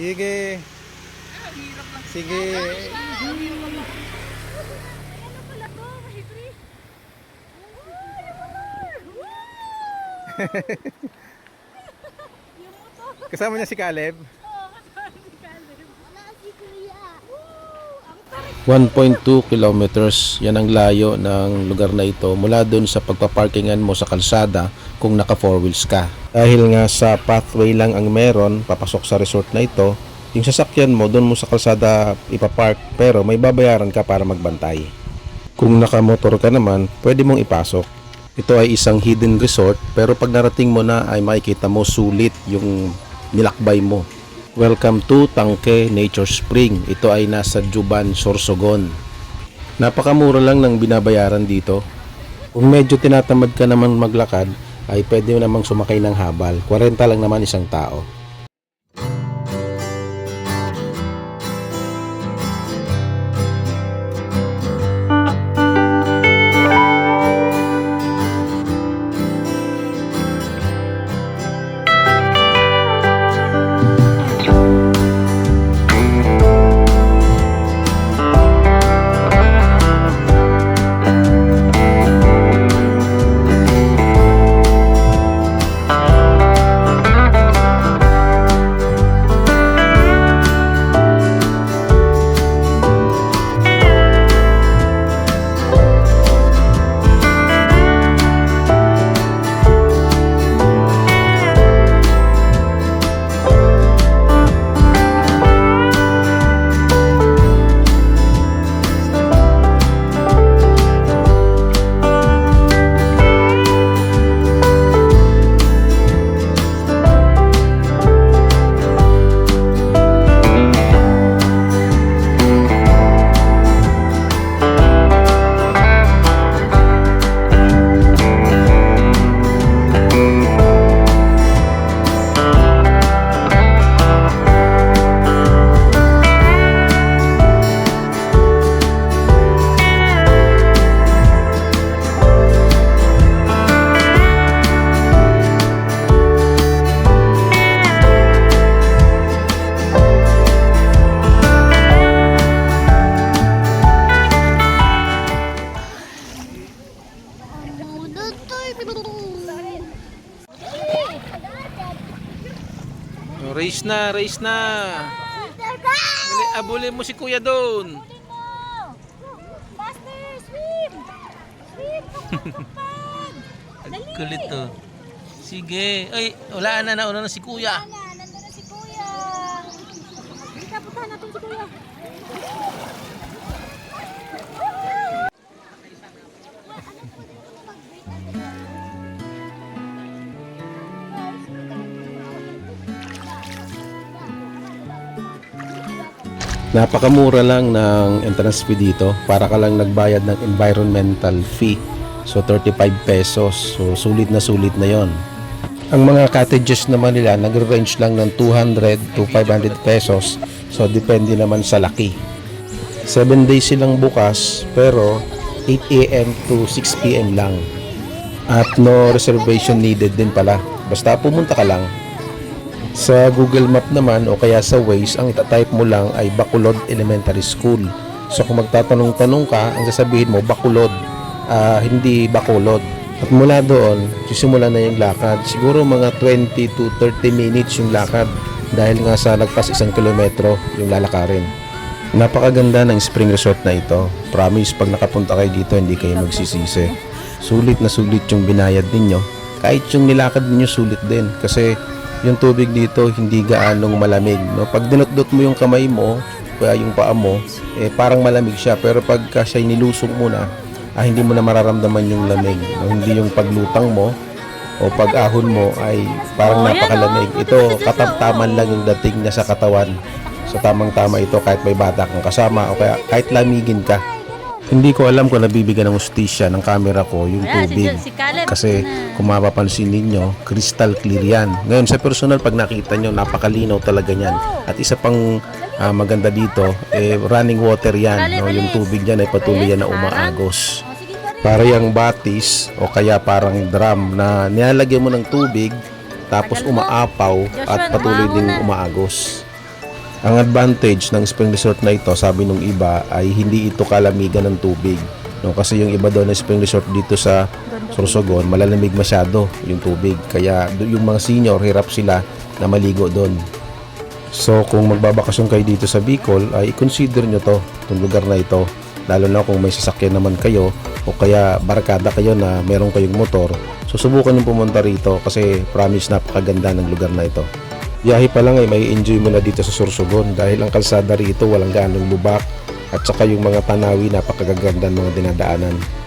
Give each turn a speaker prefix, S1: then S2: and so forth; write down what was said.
S1: Sige. Sige. Kasama niya si Caleb.
S2: 1.2 kilometers, yan ang layo ng lugar na ito mula dun sa pagpaparkingan mo sa kalsada kung naka 4 wheels ka. Dahil nga sa pathway lang ang meron papasok sa resort na ito, yung sasakyan mo dun mo sa kalsada ipapark pero may babayaran ka para magbantay. Kung nakamotor ka naman, pwede mong ipasok. Ito ay isang hidden resort pero pag narating mo na ay makikita mo sulit yung nilakbay mo. Welcome to Tangke Nature Spring. Ito ay nasa Juban, Sorsogon. Napakamura lang ng binabayaran dito. Kung medyo tinatamad ka naman maglakad, ay pwede namang sumakay ng habal. 40 lang naman isang tao. Race na, race na. Dali, abulin mo si kuya doon.
S3: Faster, swim! Swim!
S2: Ang kulit to. Sige. Ay, wala na, nauna na si kuya.
S3: Nandun na si Kuya. Halika, puntahan natin si Kuya.
S2: Napakamura lang ng entrance fee dito. Para ka lang nagbayad ng environmental fee. So 35 pesos. So sulit na yon. Ang mga cottages naman nila nagre-range lang ng 200 to 500 pesos. So depende naman sa laki. 7 days silang bukas pero 8 AM to 6 PM lang. At no reservation needed din pala. Basta pumunta ka lang. Sa Google Map naman o kaya sa Waze, ang itatype mo lang ay Bacolod Elementary School. So kung magtatanong-tanong ka, ang sasabihin mo Bacolod, hindi Bacolod. At mula doon, sisimulan na yung lakad. Siguro mga 20 to 30 minutes yung lakad dahil nga sa lagpas 1 kilometro yung lalakarin. Napakaganda ng spring resort na ito. Promise, pag nakapunta kayo dito, hindi kayo magsisisi. Sulit na sulit yung binayad ninyo. Kahit yung nilakad ninyo, sulit din. Kasi yung tubig dito hindi gaanong malamig, no? Pag dinot-dot mo yung kamay mo, kaya yung paa mo, parang malamig siya. Pero pagka siya nilusong mo na, hindi mo na mararamdaman yung lamig, no? Hindi yung paglutang mo o pag-ahon mo ay parang napakalamig. Ito, katamtaman lang yung dating niya sa katawan. So tamang-tama ito kahit may bata kang kasama o kaya kahit lamigin ka. Hindi ko alam kung nabibigyan ng hustisya ng camera ko yung tubig. Kasi kung mapapansin ninyo, crystal clear yan. Ngayon sa personal, pag nakita nyo, napakalinaw talaga yan. At isa pang maganda dito, running water yan. No? Yung tubig dyan ay patuloy yan na umaagos. Para yung batis o kaya parang drum na nilalagyan mo ng tubig tapos umaapaw at patuloy din umaagos. Ang advantage ng spring resort na ito, sabi nung iba, ay hindi ito kalamigan ng tubig. No, kasi yung iba doon na spring resort dito sa Sorsogon, malalamig masyado yung tubig. Kaya yung mga senior, hirap sila na maligo doon. So kung magbabakasyon kayo dito sa Bicol, ay consider nyo itong lugar na ito. Lalo na kung may sasakyan naman kayo o kaya barkada kayo na meron kayong motor. So subukan nyo pumunta rito kasi promise napakaganda ng lugar na ito. Biyahe pa lang ay may enjoy mo na dito sa Sorsogon dahil ang kalsada rito walang ganong lubak at saka yung mga tanawi napakagaganda ng mga dinadaanan.